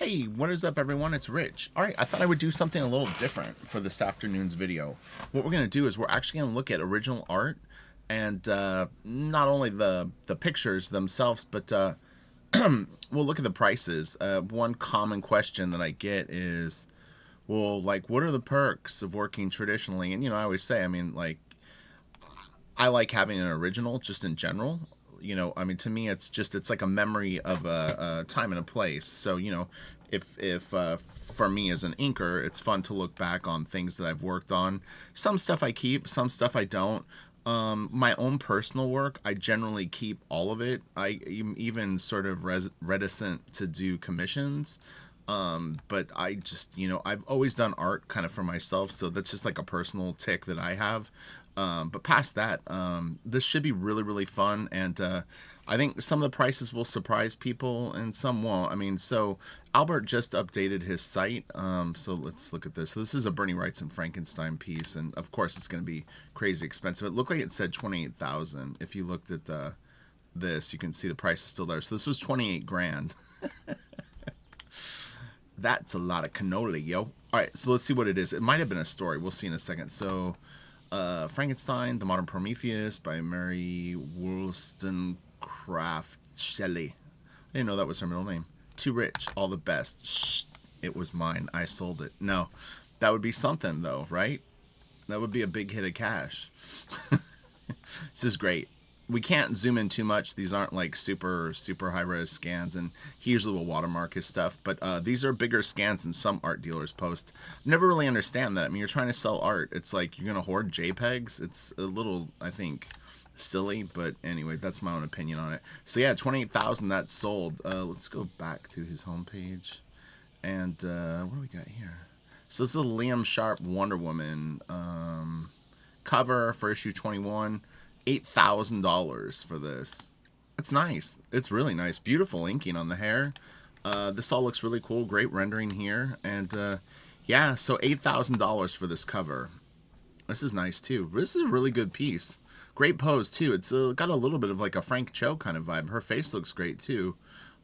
Hey, what is up, everyone? It's Rich. All right, I thought I would do something a little different for this afternoon's video. What we're going to do is we're actually going to look at original art and not only the pictures themselves, but we'll look at the prices. One common question that I get is, well, like, what are the perks of working traditionally? And, I always say, I like having an original just in general. To me, it's like a memory of a time and a place. So, if for me as an inker, it's fun to look back on things that I've worked on. Some stuff I keep, some stuff I don't. My own personal work, I generally keep all of it. I'm even sort of reticent to do commissions. But I just, I've always done art kind of for myself, so that's just like a personal tick that I have. But past that, this should be really, really fun, and I think some of the prices will surprise people and some won't. So Albert just updated his site, so let's look at this. So this is a Bernie Wrightson Frankenstein piece, and of course it's going to be crazy expensive. It looked like it said 28,000. If you looked at this, you can see the price is still there. So this was 28 grand. That's a lot of cannoli, yo. All right, so let's see what it is. It might have been a story. We'll see in a second. So, Frankenstein, The Modern Prometheus by Mary Wollstonecraft Shelley. I didn't know that was her middle name. Too rich, all the best. Shh, it was mine. I sold it. No, that would be something, though, right? That would be a big hit of cash. This is great. We can't zoom in too much. These aren't like super high-res scans, and he usually will watermark his stuff, but these are bigger scans than some art dealers post. Never really understand that. You're trying to sell art. It's like you're going to hoard JPEGs. It's a little, I think, silly, but anyway, that's my own opinion on it. So yeah, 28,000, that's sold. Let's go back to his homepage, and what do we got here? So this is a Liam Sharp Wonder Woman cover for issue 21. $8,000 for this. It's nice. It's really nice. Beautiful inking on the hair. This all looks really cool. Great rendering here. And yeah, so $8,000 for this cover. This is nice too. This is a really good piece. Great pose too. It's got a little bit of like a Frank Cho kind of vibe. Her face looks great too.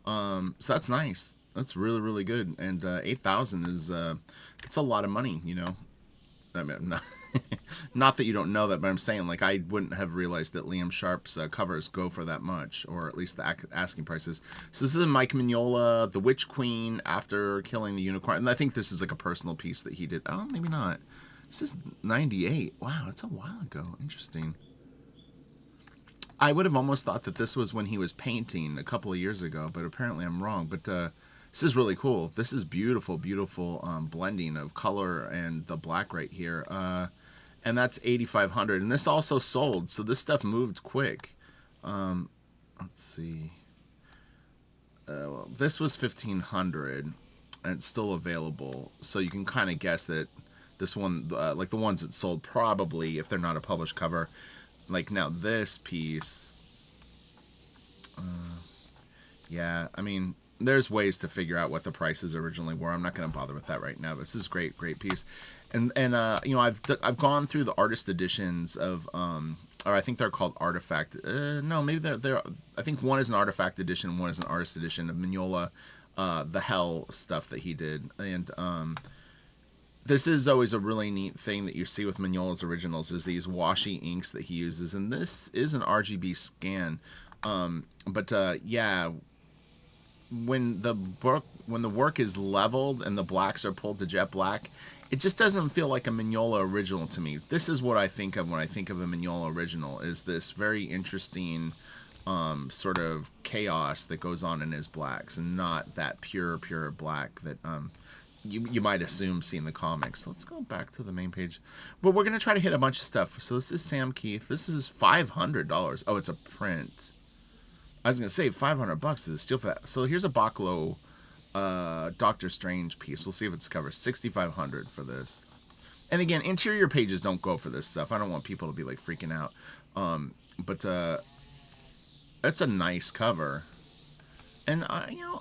So that's nice. That's really, really good. And 8,000 is it's a lot of money, not that you don't know that, but I'm saying, like, I wouldn't have realized that Liam Sharp's covers go for that much, or at least the asking prices. So this is Mike Mignola, The Witch Queen After Killing the Unicorn, and I think this is like a personal piece that he did. Oh, maybe not. This is 98. Wow, that's a while ago. Interesting. I would have almost thought that this was when he was painting a couple of years ago, but apparently I'm wrong. But this is really cool. This is beautiful, beautiful blending of color and the black right here. And that's 8,500. And this also sold, so this stuff moved quick. Let's see. Well, this was 1,500, and it's still available. So you can kind of guess that this one, like the ones that sold, probably, if they're not a published cover, like now this piece. Yeah, there's ways to figure out what the prices originally were. I'm not going to bother with that right now. But this is great piece, and I've gone through the artist editions of or I think they're called Artifact. No, maybe they're. I think one is an Artifact edition, one is an artist edition of Mignola, the Hell stuff that he did, and this is always a really neat thing that you see with Mignola's originals is these washy inks that he uses, and this is an RGB scan, yeah. When the work is leveled and the blacks are pulled to jet black, it just doesn't feel like a Mignola original to me. This is what I think of when I think of a Mignola original, is this very interesting sort of chaos that goes on in his blacks, and not that pure black that you might assume seeing the comics. Let's go back to the main page. But we're going to try to hit a bunch of stuff. So this is Sam Keith. This is $500. Oh, it's a print. I was going to say $500 is still for that. So here's a Bucklow Doctor Strange piece. We'll see if it's covered. $6,500 for this. And again, interior pages don't go for this stuff. I don't want people to be like freaking out. But it's a nice cover. And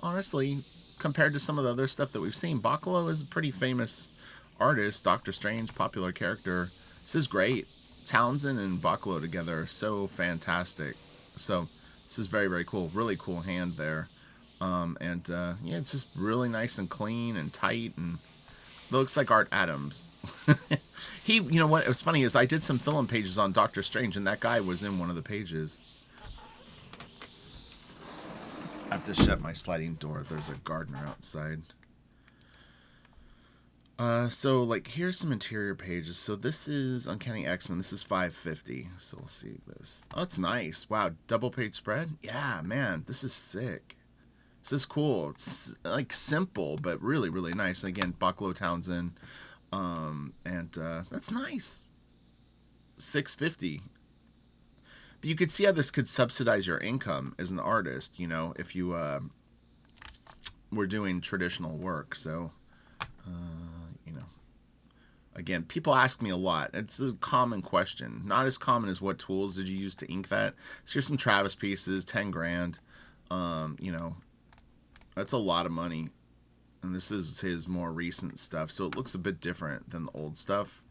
honestly, compared to some of the other stuff that we've seen, Bucklow is a pretty famous artist. Doctor Strange, popular character. This is great. Townsend and Bucklow together are so fantastic. So this is very, very cool. Really cool hand there. Yeah, it's just really nice and clean and tight, and looks like Art Adams. You know what? It was funny is I did some fill-in pages on Doctor Strange, and that guy was in one of the pages. I have to shut my sliding door. There's a gardener outside. So like here's some interior pages. So this is Uncanny X-Men. This is 550. So we'll see this. Oh, it's nice. Wow, double page spread. Yeah, man, this is sick. This is cool. It's like simple, but really, really nice. And again, Bucklow Townsend. That's nice. 650. But you could see how this could subsidize your income as an artist, you know, if you were doing traditional work. So, you know, again, people ask me a lot. It's a common question. Not as common as what tools did you use to ink that. So here's some Travis pieces, 10 grand. You know, that's a lot of money. And this is his more recent stuff. So it looks a bit different than the old stuff.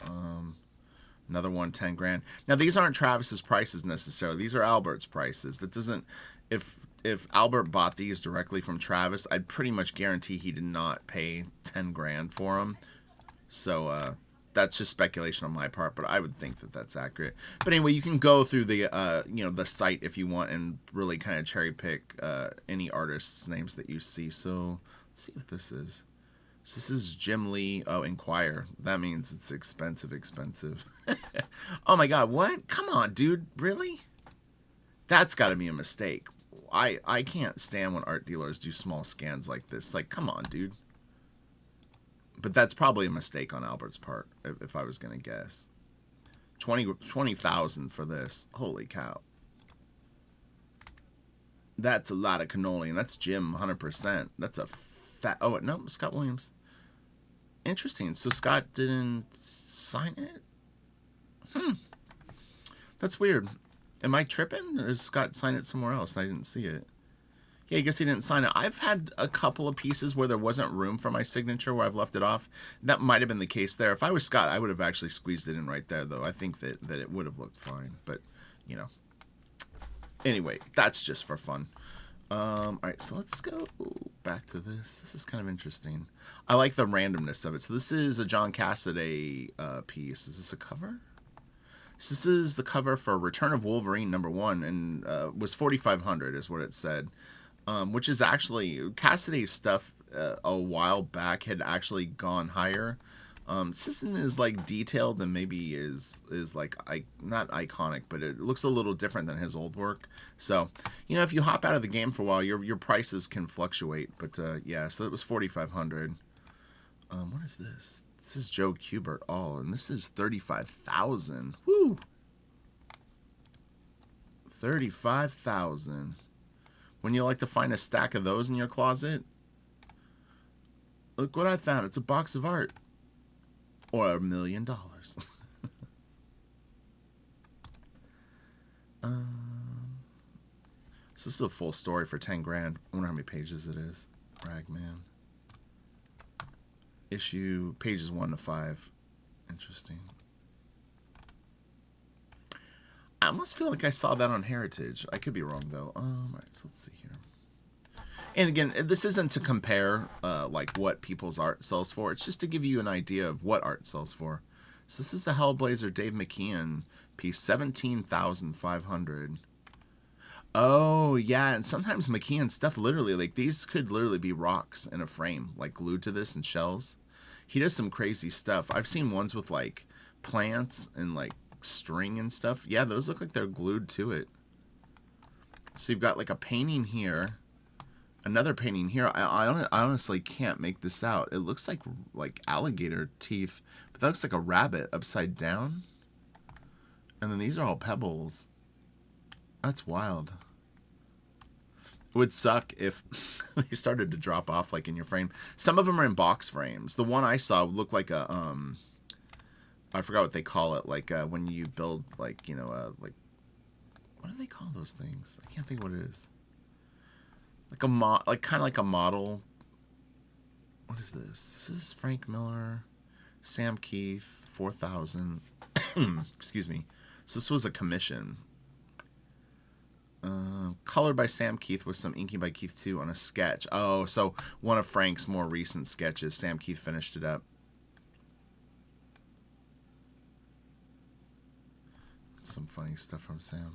Another one, 10 grand. Now, these aren't Travis's prices necessarily. These are Albert's prices. That doesn't... If Albert bought these directly from Travis, I'd pretty much guarantee he did not pay 10 grand for them. So, that's just speculation on my part, but I would think that that's accurate. But anyway, you can go through the, you know, the site if you want and really kind of cherry pick any artists' names that you see. So, let's see what this is. So this is Jim Lee. Oh, Inquire. That means it's expensive. Oh my God, what? Come on, dude. Really? That's got to be a mistake. I can't stand when art dealers do small scans like this. Like, come on, dude. But that's probably a mistake on Albert's part, if I was going to guess. 20,000 for this. Holy cow. That's a lot of cannoli, and that's Jim, 100%. That's a fat... Oh, no, Scott Williams. Interesting. So Scott didn't sign it? That's weird. Am I tripping? Or did Scott sign it somewhere else and I didn't see it? Yeah, I guess he didn't sign it. I've had a couple of pieces where there wasn't room for my signature, where I've left it off. That might have been the case there. If I was Scott, I would have actually squeezed it in right there, though. I think that it would have looked fine. But, you know. Anyway, that's just for fun. All right, so let's go back to this. This is kind of interesting. I like the randomness of it. So this is a John Cassaday piece. Is this a cover? So this is the cover for Return of Wolverine #1, and was 4,500 is what it said. Which is actually, Cassaday's stuff a while back had actually gone higher. This isn't as like detailed and maybe is like not iconic, but it looks a little different than his old work. So, you know, if you hop out of the game for a while, your prices can fluctuate. But yeah, so it was 4,500. What is this? This is Joe Kubert all, and this is 35,000. Woo! 35,000. When you like to find a stack of those in your closet, look what I found. It's a box of art. Or $1 million. So this is a full story for 10 grand. I wonder how many pages it is. Ragman. Issue pages 1 to 5. Interesting. I almost feel like I saw that on Heritage. I could be wrong though. All right, so let's see here. And again, this isn't to compare like what people's art sells for. It's just to give you an idea of what art sells for. So this is a Hellblazer Dave McKean piece, 17,500. Oh yeah, and sometimes McKean stuff literally, like these could literally be rocks in a frame, like glued to this and shells. He does some crazy stuff. I've seen ones with like plants and like string and stuff. Yeah, those look like they're glued to it. So you've got like a painting here. Another painting here. I honestly can't make this out. It looks like alligator teeth, but that looks like a rabbit upside down. And then these are all pebbles. That's wild. It would suck if they started to drop off like in your frame. Some of them are in box frames. The one I saw looked like a I forgot what they call it. Like when you build like, you know, like what do they call those things? I can't think what it is. Like a kind of like a model. What is this? This is Frank Miller, Sam Keith, 4,000. Excuse me. So this was a commission. Colored by Sam Keith with some inking by Keith too on a sketch. Oh, so one of Frank's more recent sketches. Sam Keith finished it up. Some funny stuff from Sam.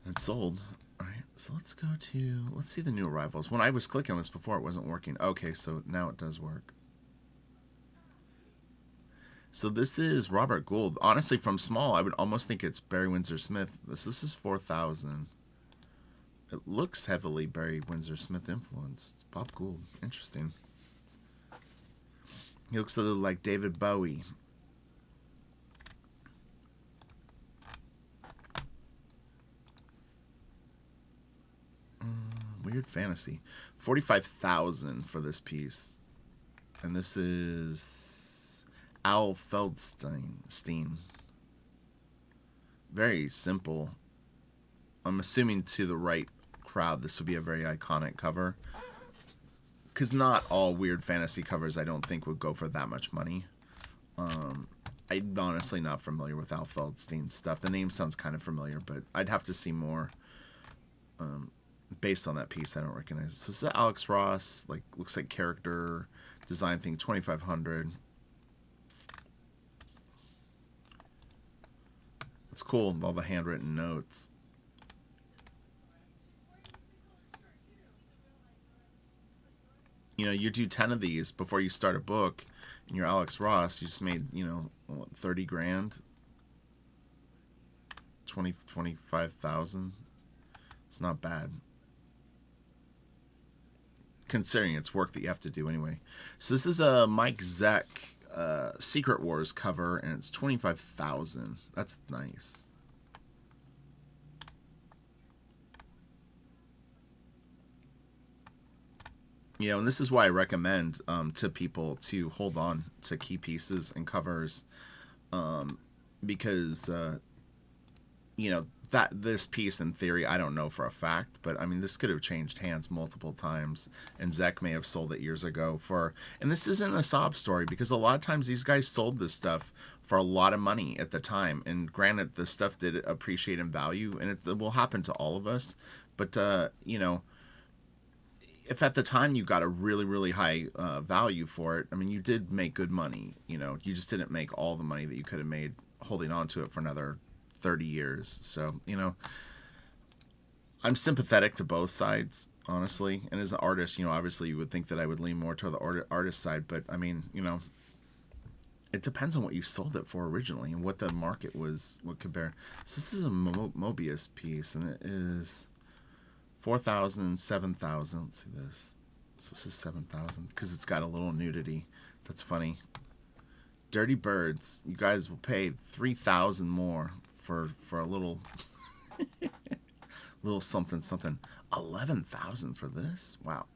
It's sold. Alright, so let's go to... Let's see the new arrivals. When I was clicking on this before, it wasn't working. Okay, so now it does work. So this is Robert Gould. Honestly, from small, I would almost think it's Barry Windsor Smith. This is 4,000. It looks heavily Barry Windsor Smith influenced. It's Bob Gould. Interesting. He looks a little like David Bowie. Weird fantasy. 45,000 for this piece. And this is Al Feldstein. Very simple. I'm assuming to the right crowd this would be a very iconic cover. Because not all weird fantasy covers I don't think would go for that much money. I'm honestly not familiar with Al Feldstein's stuff. The name sounds kind of familiar, but I'd have to see more. Based on that piece, I don't recognize it. So this is Alex Ross, like looks like character design thing, 2,500. It's cool, all the handwritten notes. You know, you do 10 of these before you start a book, and you're Alex Ross, you just made, you know, what, 30 grand? 25,000. It's not bad. Considering it's work that you have to do anyway. So this is a Mike Zeck Secret Wars cover, and it's 25,000. That's nice. You know, and this is why I recommend to people to hold on to key pieces and covers, because you know, that this piece in theory I don't know for a fact, but I mean this could have changed hands multiple times, and Zeck may have sold it years ago for, and this isn't a sob story because a lot of times these guys sold this stuff for a lot of money at the time, and granted the stuff did appreciate in value, and it will happen to all of us, but you know, if at the time you got a really high value for it, I mean you did make good money, you know, you just didn't make all the money that you could have made holding on to it for another 30 years. So, you know, I'm sympathetic to both sides, honestly. And as an artist, you know, obviously you would think that I would lean more to the artist side, but I mean, you know, it depends on what you sold it for originally and what the market was, what could bear. So this is a Moebius piece, and it is 4,000, 7,000. Let's see this. So this is 7,000 because it's got a little nudity. That's funny. Dirty Birds. You guys will pay 3,000 more for a little little something. 11,000 for this. Wow.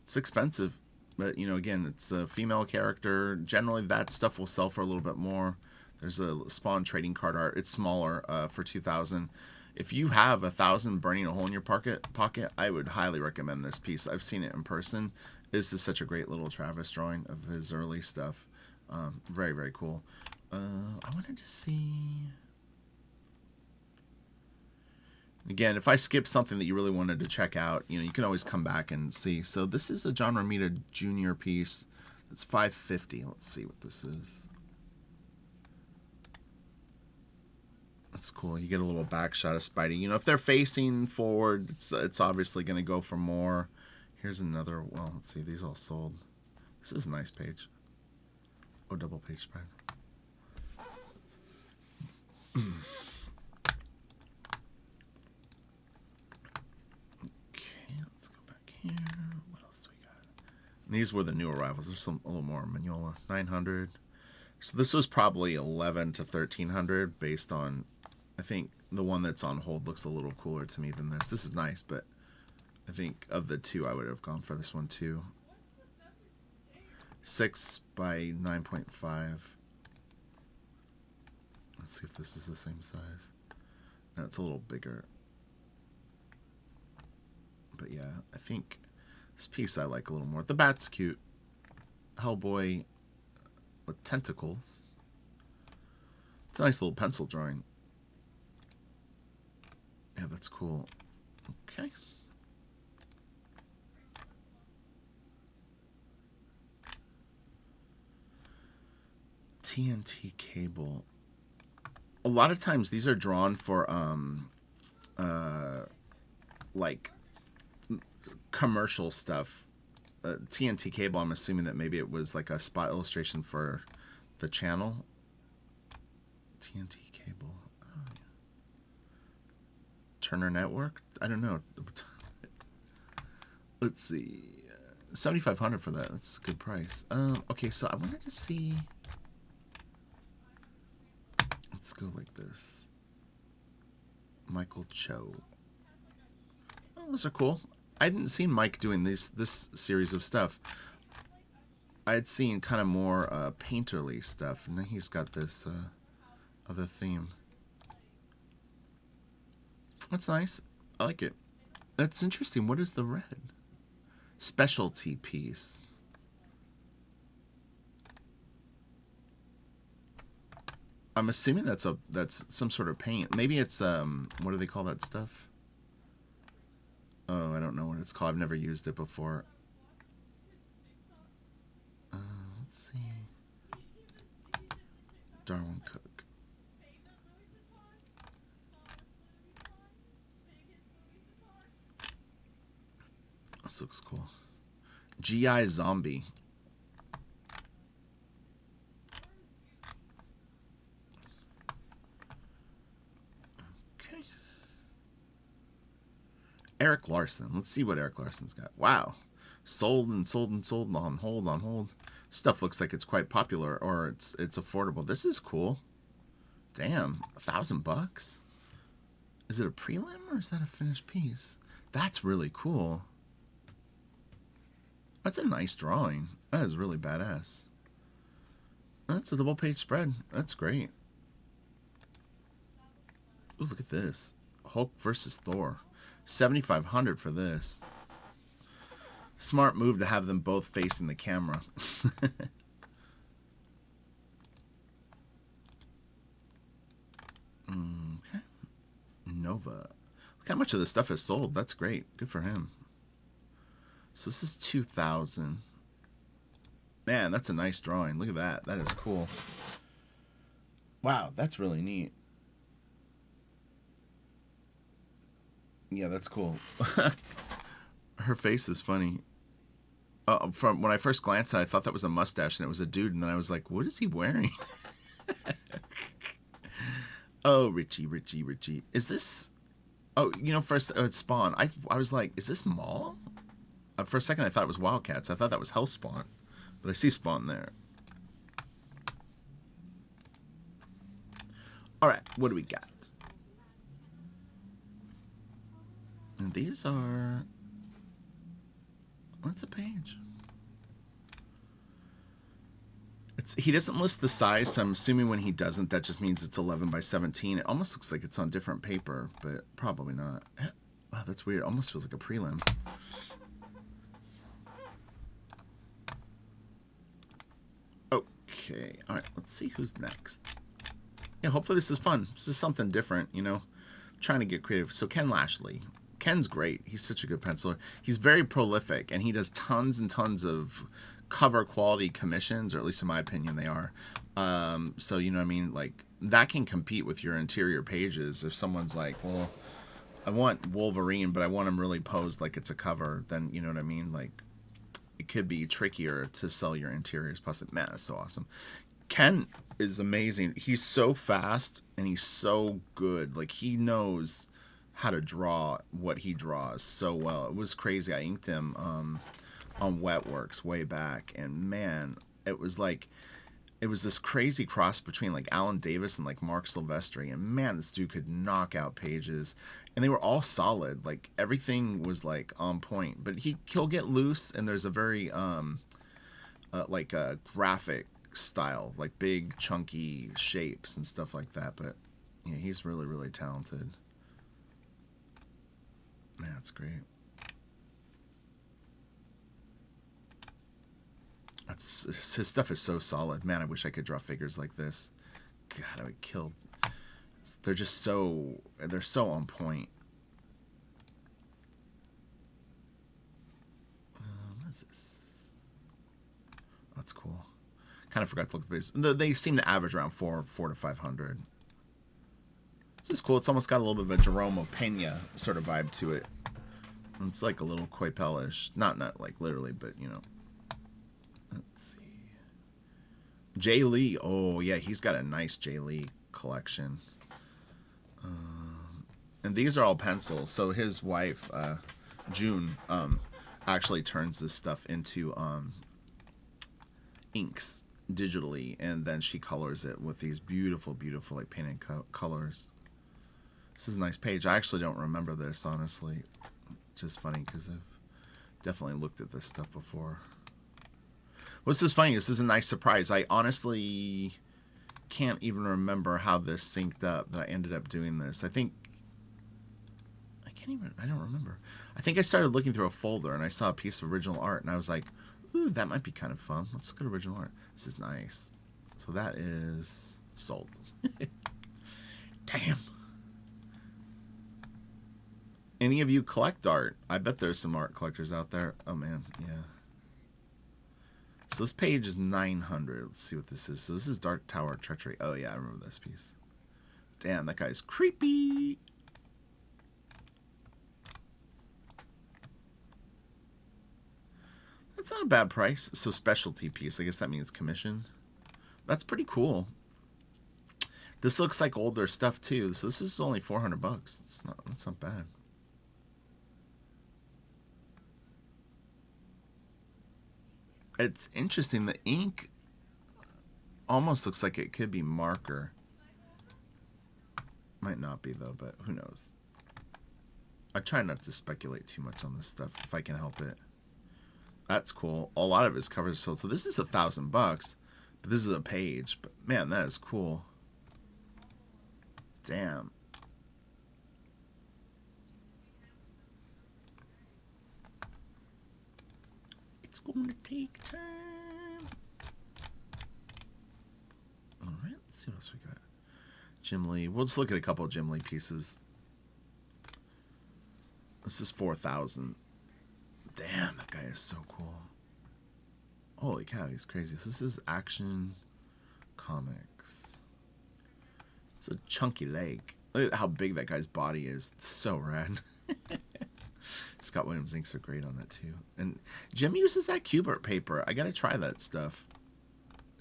It's expensive, but you know, again, it's a female character. Generally that stuff will sell for a little bit more. There's a Spawn trading card art. It's smaller for 2,000. If you have 1,000 burning a hole in your pocket, I would highly recommend this piece. I've seen it in person. This is such a great little Travis drawing of his early stuff. Very cool. I wanted to see... Again, if I skip something that you really wanted to check out, you know, you can always come back and see. So this is a John Romita Jr. piece. It's $550. Let's see what this is. That's cool. You get a little back shot of Spidey. You know, if they're facing forward, it's obviously going to go for more. Here's another. Well, let's see. These all sold. This is a nice page. Oh, double page spread. Okay, let's go back here. What else do we got? And these were the new arrivals. There's a little more. Mignola, 900. So this was probably 11 to 1,300 based on, I think the one that's on hold looks a little cooler to me than this. This is nice, but I think of the two, I would have gone for this one too. 6 by 9.5. Let's see if this is the same size. No, it's a little bigger. But yeah, I think this piece I like a little more. The bat's cute. Hellboy with tentacles. It's a nice little pencil drawing. Yeah, that's cool. Okay. TNT cable. A lot of times these are drawn for like commercial stuff. TNT cable, I'm assuming that maybe it was like a spot illustration for the channel. TNT cable. Oh, yeah. Turner Network? I don't know. Let's see. 7,500 for that. That's a good price. Okay, so I wanted to see. Let's go like this. Michael Cho. Oh, those are cool. I hadn't seen Mike doing this series of stuff. I had seen kind of more painterly stuff, and then he's got this other theme. That's nice. I like it. That's interesting. What is the red? Specialty piece. I'm assuming that's some sort of paint. Maybe it's what do they call that stuff? Oh, I don't know what it's called. I've never used it before. Let's see. Darwin Cook. This looks cool. GI Zombie. Okay. Eric Larsen. Let's see what Eric Larsen's got. Wow. Sold and sold and sold. On hold. Stuff looks like it's quite popular, or it's affordable. This is cool. Damn, $1,000? Is it a prelim or is that a finished piece? That's really cool. That's a nice drawing. That is really badass. That's a double page spread. That's great. Ooh, look at this. Hulk versus Thor. 7,500 for this. Smart move to have them both facing the camera. Okay. Nova. Look how much of this stuff is sold. That's great. Good for him. So this is 2,000. Man, that's a nice drawing. Look at that. That is cool. Wow, that's really neat. Yeah, that's cool. Her face is funny. From when I first glanced at it, I thought that was a mustache and it was a dude, and then I was like, what is he wearing? Oh, Richie. Is this... Oh, you know, first it's Spawn. I was like, is this Maul? For a second I thought it was Wildcats. I thought that was Hellspawn. But I see Spawn there. Alright, what do we got? And these are... What's a page? He doesn't list the size, so I'm assuming when he doesn't, that just means it's 11 by 17. It almost looks like it's on different paper, but probably not. Wow, that's weird. It almost feels like a prelim. Okay, alright, let's see who's next. Yeah, hopefully this is fun. This is something different, you know. Trying to get creative. So Ken Lashley. Ken's great. He's such a good penciler. He's very prolific, and he does tons and tons of cover quality commissions, or at least in my opinion they are. So, you know what I mean? Like, that can compete with your interior pages. If someone's like, well, I want Wolverine, but I want him really posed like it's a cover, then, you know what I mean? Like, it could be trickier to sell your interiors. Plus, man, that's so awesome. Ken is amazing. He's so fast, and he's so good. Like, he knows how to draw what he draws so well. It was crazy. I inked him on Wetworks way back, and man, it was this crazy cross between like Alan Davis and like Mark Silvestri, and man, this dude could knock out pages, and they were all solid. Like, everything was like on point, but he'll get loose, and there's a very like a graphic style, like big chunky shapes and stuff like that. But yeah, he's really, really talented. Man, that's great. His stuff is so solid. Man, I wish I could draw figures like this. God, I would kill. They're so on point. is this? That's cool. Kind of forgot to look at the base. They seem to average around 4 to 500. This is cool. It's almost got a little bit of a Jerome Pena sort of vibe to it. It's like a little Coipel-ish. Not like literally, but, you know. Let's see. Jay Lee. Oh, yeah, he's got a nice Jay Lee collection. And these are all pencils. So his wife, June, actually turns this stuff into inks digitally, and then she colors it with these beautiful, beautiful like painted colors. This is a nice page. I actually don't remember this, honestly. Just funny because I've definitely looked at this stuff before. What's just funny, this is a nice surprise. I honestly can't even remember how this synced up, that I ended up doing this. I don't remember. I think I started looking through a folder and I saw a piece of original art and I was like, ooh, that might be kind of fun. Let's look at original art. This is nice. So that is sold. Damn. Any of you collect art? I bet there's some art collectors out there. Oh, man. Yeah. So this page is 900. Let's see what this is. So this is Dark Tower Treachery. Oh, yeah, I remember this piece. Damn, that guy's creepy. That's not a bad price. So specialty piece. I guess that means commission. That's pretty cool. This looks like older stuff, too. So this is only 400 bucks. That's not bad. It's interesting. The ink almost looks like it could be marker. Might not be, though, but who knows. I try not to speculate too much on this stuff if I can help it. That's cool. A lot of it's covered sold. So this is $1,000 bucks, but this is a page. But man, that is cool. Damn. It's going to take time. All right, let's see what else we got. Jim Lee. We'll just look at a couple of Jim Lee pieces. This is 4,000. Damn, that guy is so cool. Holy cow, he's crazy. So this is Action Comics. It's a chunky leg. Look at how big that guy's body is. It's so rad. Scott Williams inks are great on that too. And Jim uses that Kubert paper. I gotta try that stuff.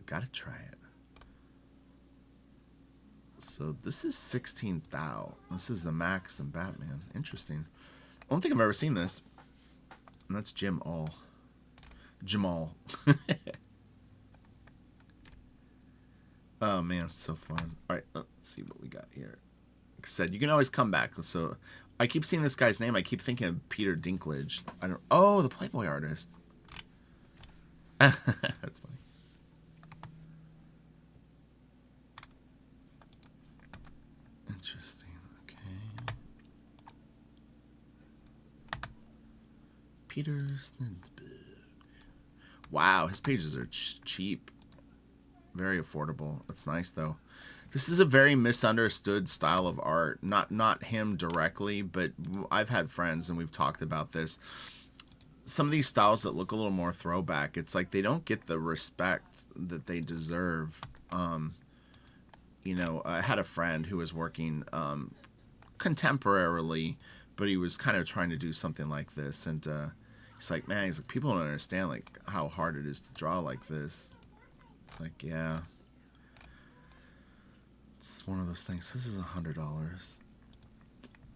Gotta try it. So this is 16,000. This is the Max and Batman. Interesting. I don't think I've ever seen this. And that's Jamal. Oh man, it's so fun. Alright, let's see what we got here. Like I said, you can always come back. So I keep seeing this guy's name. I keep thinking of Peter Dinklage. Oh, the Playboy artist. That's funny. Interesting. Okay. Peter Snidsberg. Wow, his pages are cheap. Very affordable. That's nice, though. This is a very misunderstood style of art. Not him directly, but I've had friends, and we've talked about this. Some of these styles that look a little more throwback, it's like they don't get the respect that they deserve. You know, I had a friend who was working contemporarily, but he was kind of trying to do something like this, and he's like, man, people don't understand like how hard it is to draw like this. It's like, yeah, it's one of those things. This is $100,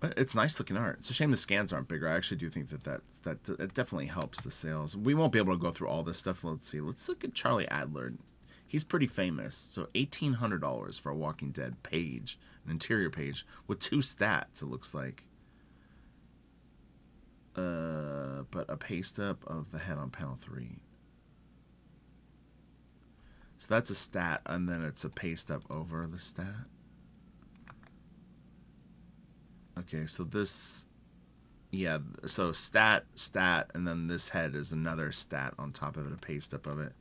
but it's nice looking art. It's a shame the scans aren't bigger. I actually do think that it definitely helps the sales. We won't be able to go through all this stuff. Let's see. Let's look at Charlie Adlard. He's pretty famous. So $1,800 for a Walking Dead page, an interior page with 2 stats. It looks like. But a paste up of the head on panel 3. So that's a stat, and then it's a paste up over the stat. Okay, so this, yeah, so stat, and then this head is another stat on top of it, a paste up of it.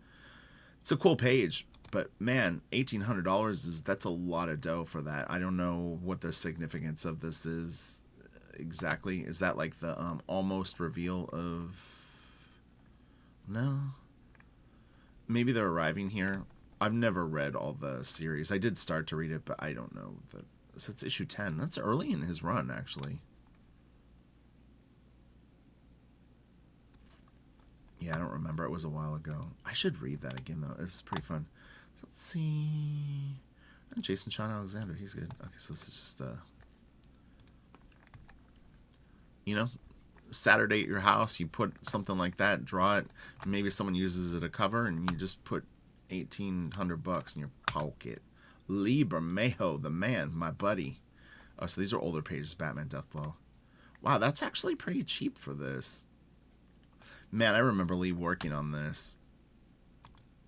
It's a cool page, but man, $1,800 that's a lot of dough for that. I don't know what the significance of this is exactly. Is that like the almost reveal of No. Maybe they're arriving here. I've never read all the series. I did start to read it, but I don't know. So it's issue 10. That's early in his run, actually. Yeah, I don't remember. It was a while ago. I should read that again, though. It's pretty fun. So let's see. Jason Sean Alexander. He's good. Okay, so this is just, you know, Saturday at your house. You put something like that, draw it. Maybe someone uses it a cover, and you just put $1,800 in your pocket. Lee Bermejo, the man, my buddy. Oh, so these are older pages. Batman Deathblow. Wow, that's actually pretty cheap for this. Man, I remember Lee working on this.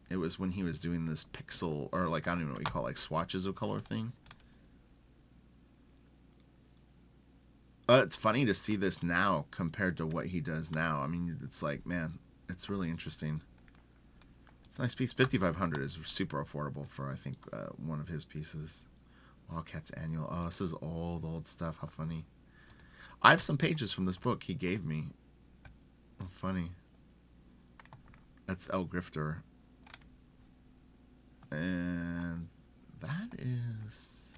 It was when he was doing this pixel, or like, I don't even know what you call it, like swatches of color thing. It's funny to see this now compared to what he does now. I mean, it's like, man, it's really interesting. It's a nice piece. 5,500 is super affordable for, I think, one of his pieces. Wildcats Annual. Oh, this is all the old stuff. How funny. I have some pages from this book he gave me. Oh, funny. That's El Grifter. And that is...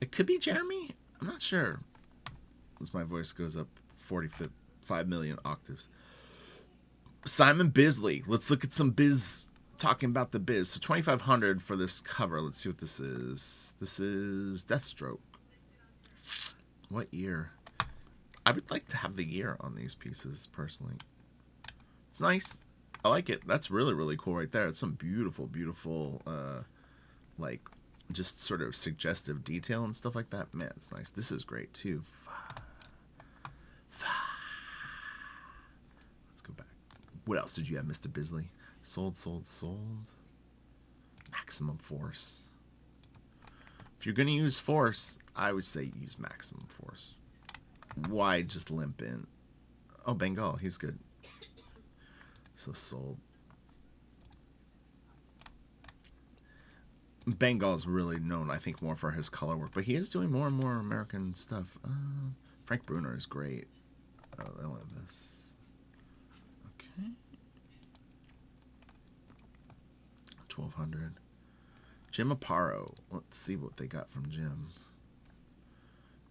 It could be Jeremy? I'm not sure. As my voice goes up 45 million octaves. Simon Bisley. Let's look at some biz. Talking about the biz. So 2,500 for this cover. Let's see what this is. This is Deathstroke. What year? I would like to have the year on these pieces, personally. It's nice. I like it. That's really, really cool right there. It's some beautiful, beautiful, like, just sort of suggestive detail and stuff like that. Man, it's nice. This is great, too. Let's go back. What else did you have, Mr. Bisley? Sold, sold, sold. Maximum Force. If you're going to use Force, I would say use Maximum Force. Why just limp in? Oh, Bengal. He's good. So sold. Bengal is really known, I think, more for his color work, but he is doing more and more American stuff. Frank Bruner is great. Oh, I love this. Okay. 1,200. Jim Aparo. Let's see what they got from Jim.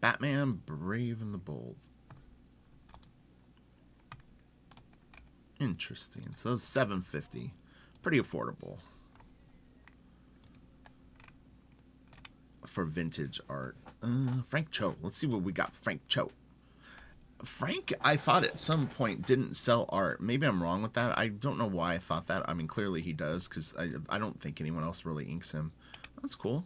Batman, Brave and the Bold. Interesting. So $750. Pretty affordable. For vintage art. Frank Cho. Let's see what we got. Frank Cho. Frank, I thought at some point didn't sell art. Maybe I'm wrong with that. I don't know why I thought that. I mean, clearly he does, because I don't think anyone else really inks him. That's cool.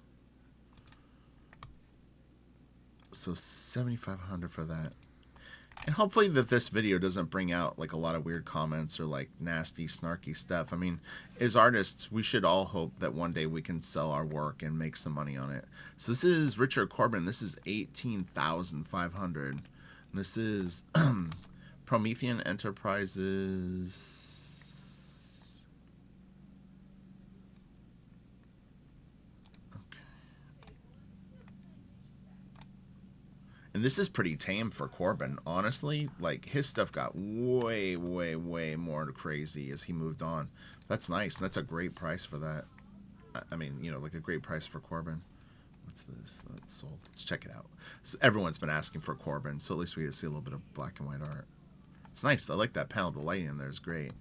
So 7,500 for that. And hopefully that this video doesn't bring out like a lot of weird comments or like nasty, snarky stuff. I mean, as artists, we should all hope that one day we can sell our work and make some money on it. So this is Richard Corbin. This is 18,500. This is Promethean Enterprises. And this is pretty tame for Corbin, honestly. Like, his stuff got way, way, way more crazy as he moved on. That's nice. That's a great price for that. I mean, you know, like a great price for Corbin. What's this? That's sold. Let's check it out. So everyone's been asking for Corbin, so at least we get to see a little bit of black and white art. It's nice. I like that panel. The lighting in there is great.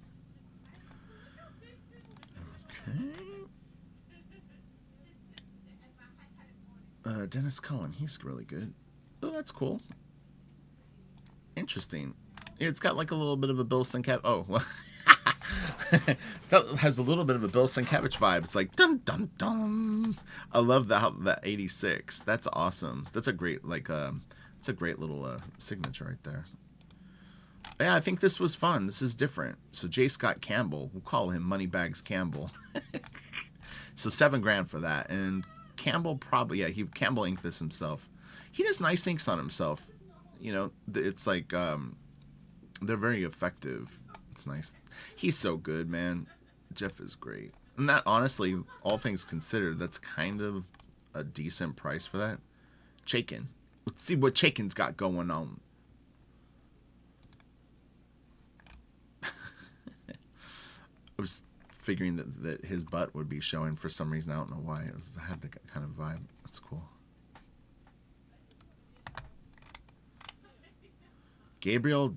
Okay. Dennis Cohen. He's really good. Oh, that's cool. Interesting. It's got like a little bit of a Bill Sienkiewicz. Oh, well. That has a little bit of a Bill Sienkiewicz vibe. It's like dum dum dum. I love that 86. That's awesome. That's a great it's a great little signature right there. Yeah, I think this was fun. This is different. So J. Scott Campbell, we'll call him Moneybags Campbell. So $7,000 for that. And Campbell probably, yeah, Campbell inked this himself. He does nice inks on himself. You know, it's like, they're very effective. It's nice. He's so good, man. Geoff is great. And that, honestly, all things considered, that's kind of a decent price for that. Chaikin. Let's see what Chaikin's got going on. was figuring that his butt would be showing for some reason. I don't know why. I had the kind of vibe. That's cool. Gabriel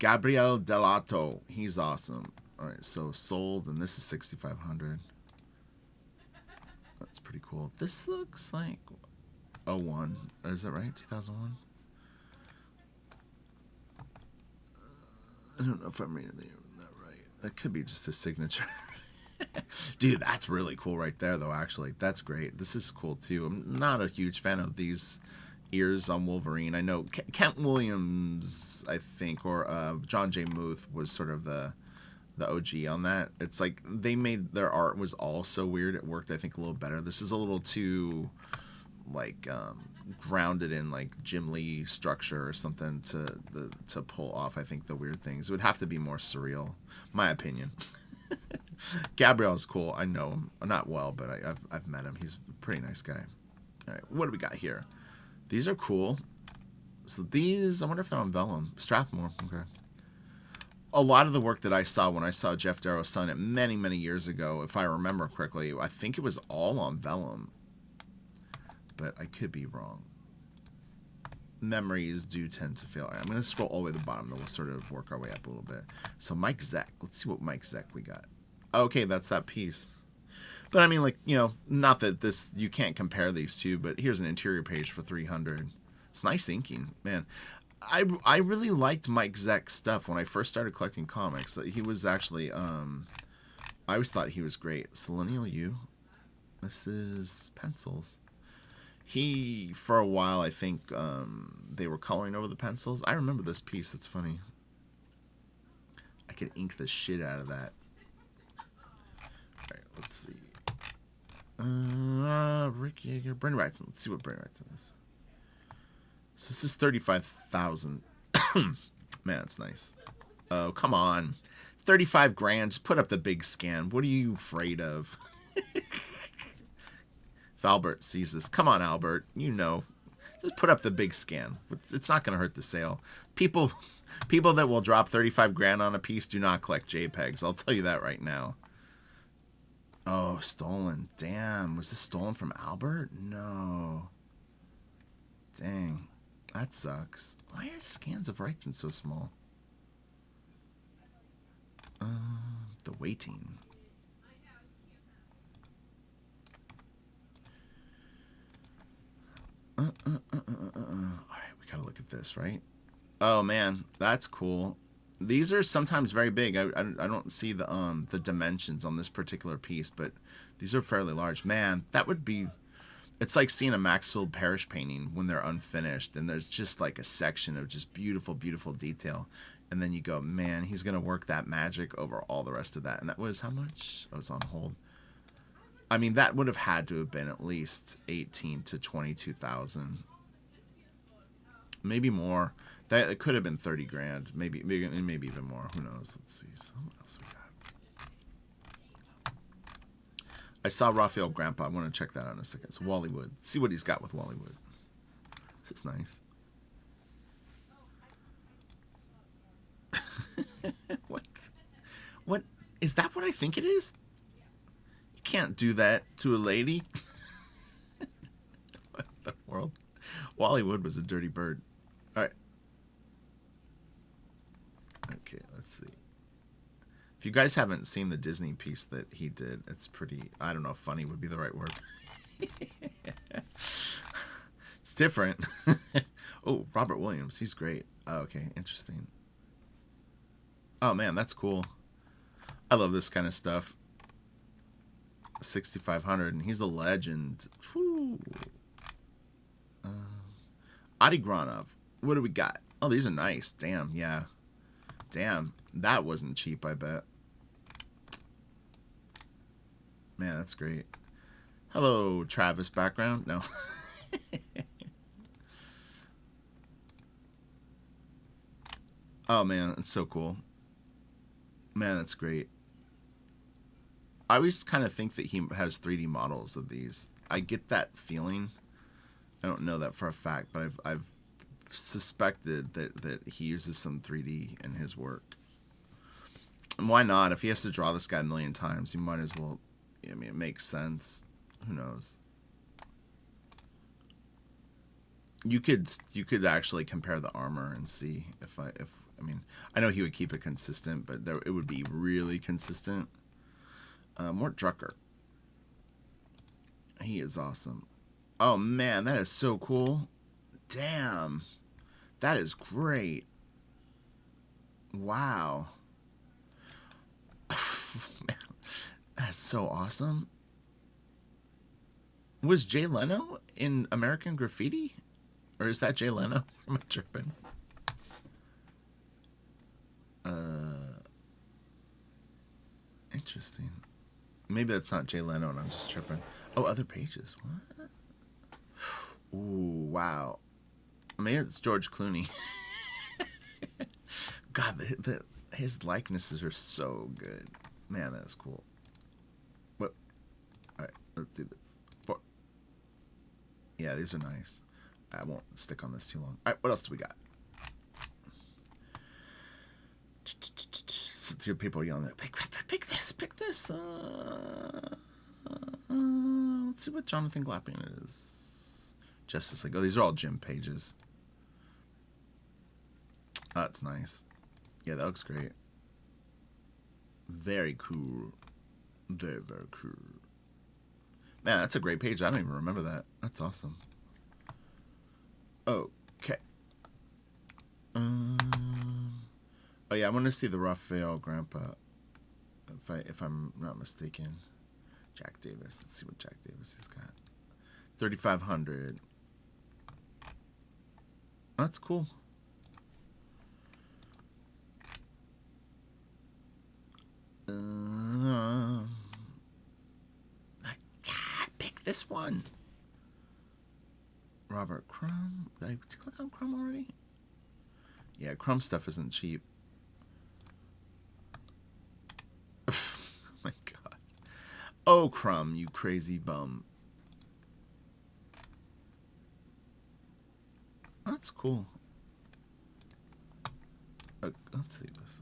Delato. He's awesome. All right, so sold, and this is 6,500. That's pretty cool. This looks like 01. Is that right? 2001? I don't know if I'm reading that right. That could be just his signature. Dude, that's really cool right there, though, actually. That's great. This is cool, too. I'm not a huge fan of these ears on Wolverine. I know Kent Williams, I think, or John J. Muth was sort of the OG on that. It's like they made their art was all so weird. It worked, I think, a little better. This is a little too, like, grounded in, like, Jim Lee structure or something to pull off, I think, the weird things. It would have to be more surreal, my opinion. Gabriel's cool. I know him. Not well, but I've met him. He's a pretty nice guy. All right, what do we got here? These are cool. So these, I wonder if they're on vellum. Strathmore, okay. A lot of the work that I saw when I saw Geoff Darrow sign it many, many years ago, if I remember correctly, I think it was all on vellum. But I could be wrong. Memories do tend to fail. All right, I'm going to scroll all the way to the bottom, then we'll sort of work our way up a little bit. So Mike Zeck. Let's see what Mike Zeck we got. Okay, that's that piece. But I mean, like, you know, not that this, you can't compare these two, but here's an interior page for 300. It's nice inking, man. I really liked Mike Zeck's stuff when I first started collecting comics. He was actually, I always thought he was great. Selenial U. This is pencils. He, for a while, I think they were coloring over the pencils. I remember this piece. That's funny. I could ink the shit out of that. All right, let's see. Rick Yeager, Brent Wrightson. Let's see what Brent Wrightson is. So this is 35,000. Man, that's nice. Oh, come on. 35 grand. Just put up the big scan. What are you afraid of? If Albert sees this, come on, Albert. You know, just put up the big scan. It's not going to hurt the sale. People that will drop 35 grand on a piece do not collect JPEGs. I'll tell you that right now. Oh, stolen. Damn. Was this stolen from Albert? No. Dang. That sucks. Why are scans of Wrightson so small? The waiting. Alright, we gotta look at this, right? Oh, man. That's cool. These are sometimes very big. I don't see the dimensions on this particular piece, but these are fairly large. Man, that would be... It's like seeing a Maxfield Parrish painting when they're unfinished, and there's just like a section of just beautiful, beautiful detail. And then you go, man, he's going to work that magic over all the rest of that. And that was how much? Oh, it's on hold. I mean, that would have had to have been at least 18 to 22,000. Maybe more. That it could have been 30 grand. Maybe even more. Who knows? Let's see. So what else we got? I saw Raphael Grandpa. I want to check that out in a second. So Wallywood. See what he's got with Wallywood. This is nice. What? Is that what I think it is? You can't do that to a lady. What the world? Wallywood was a dirty bird. All right. Okay, let's see. If you guys haven't seen the Disney piece that he did, it's pretty, I don't know if funny would be the right word. It's different. Oh, Robert Williams, he's great. Oh, okay, interesting. Oh, man, that's cool. I love this kind of stuff. 6,500, and he's a legend. Whew. Adi Granov. What do we got? Oh, these are nice. Damn, yeah. Damn, that wasn't cheap, I bet. Man, that's great. Hello, Travis background. No. Oh, man, it's so cool. Man, that's great. I always kind of think that he has 3D models of these. I get that feeling. I don't know that for a fact, but I've suspected that he uses some 3D in his work. And why not? If he has to draw this guy a million times, you might as well. I mean, it makes sense. Who knows? You could actually compare the armor and see if I mean, I know he would keep it consistent, but it would be really consistent. Mort Drucker. He is awesome. Oh man, that is so cool. Damn. That is great. Wow. Man, that's so awesome. Was Jay Leno in American Graffiti? Or is that Jay Leno? Am I tripping? Interesting. Maybe that's not Jay Leno and I'm just tripping. Oh, other pages. What? Ooh, wow. Maybe it's George Clooney. God, his likenesses are so good. Man, that is cool. What? Alright, let's do this. Yeah, these are nice. I won't stick on this too long. Alright, what else do we got? People are yelling at pick this. Let's see what Jonathan Glapion is. Justice League. Oh, these are all Jim pages. Oh, that's nice. Yeah, that looks great. Very cool. Very, very cool. Man, that's a great page. I don't even remember that. That's awesome. Okay. Oh yeah, I want to see the Raphael Grandpa. If I'm not mistaken. Jack Davis. Let's see what Jack Davis has got. 3,500. That's cool. I can't pick this one. Robert Crumb. Did I click on Crumb already? Yeah, Crumb stuff isn't cheap. Oh my god. Oh, Crumb, you crazy bum. That's cool. Let's see this.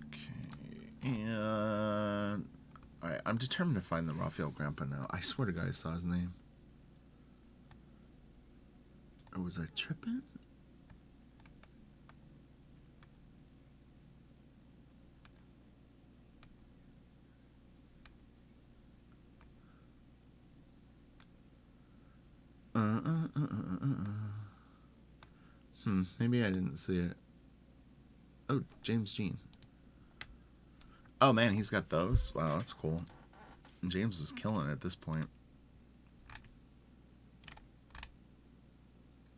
Okay. And alright, I'm determined to find the Raphael Grandpa now. I swear to God I saw his name. Or was I tripping? Maybe I didn't see it. Oh, James Jean. Oh man, he's got those? Wow, that's cool. And James was killing it at this point.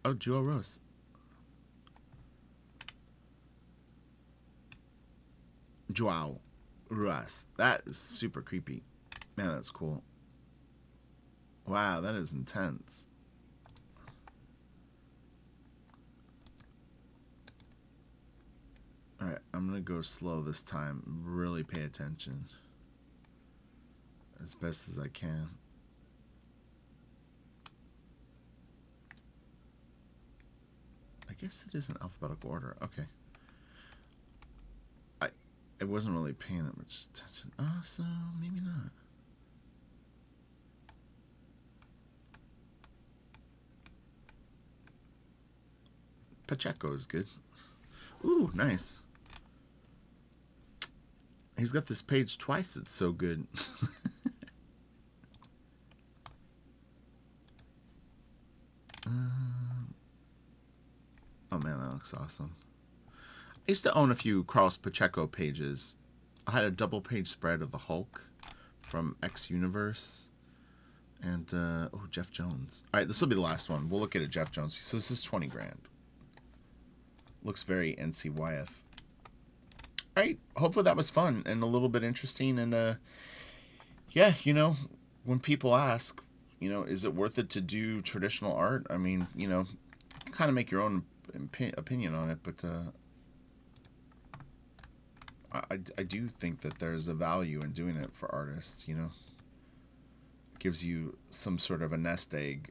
Oh, Joe Rose. Joao Russ. That is super creepy. Man, that's cool. Wow, that is intense. Alright, I'm going to go slow this time. Really pay attention. As best as I can. I guess it is in alphabetical order. Okay. I wasn't really paying that much attention. Oh, so maybe not. Pacheco is good. Ooh, nice. He's got this page twice. It's so good. Oh man, that looks awesome. I used to own a few Carlos Pacheco pages. I had a double page spread of the Hulk from X Universe. And, oh, Geoff Jones. Alright, this will be the last one. We'll look at a Geoff Jones. So this is 20 grand. Looks very NCYF. Alright, hopefully that was fun and a little bit interesting. And, yeah, you know, when people ask, you know, is it worth it to do traditional art? I mean, you know, you can kind of make your own opinion on it, but, I do think that there's a value in doing it for artists, you know. It gives you some sort of a nest egg.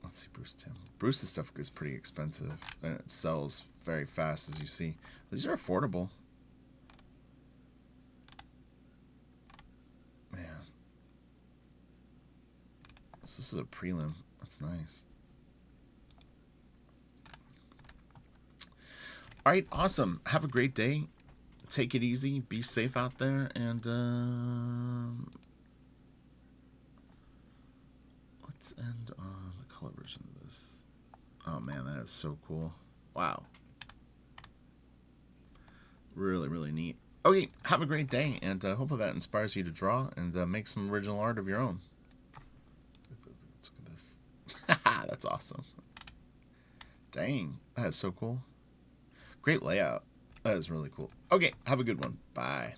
Let's see, Bruce Tim. Bruce's stuff is pretty expensive, and it sells very fast, as you see. These are affordable. Man. This is a prelim. That's nice. All right, awesome. Have a great day. Take it easy. Be safe out there. And let's end on the color version of this. Oh, man, that is so cool. Wow. Really, really neat. Okay, have a great day. And hopefully that inspires you to draw and make some original art of your own. Look at this. That's awesome. Dang, that is so cool. Great layout. That is really cool. Okay, have a good one. Bye.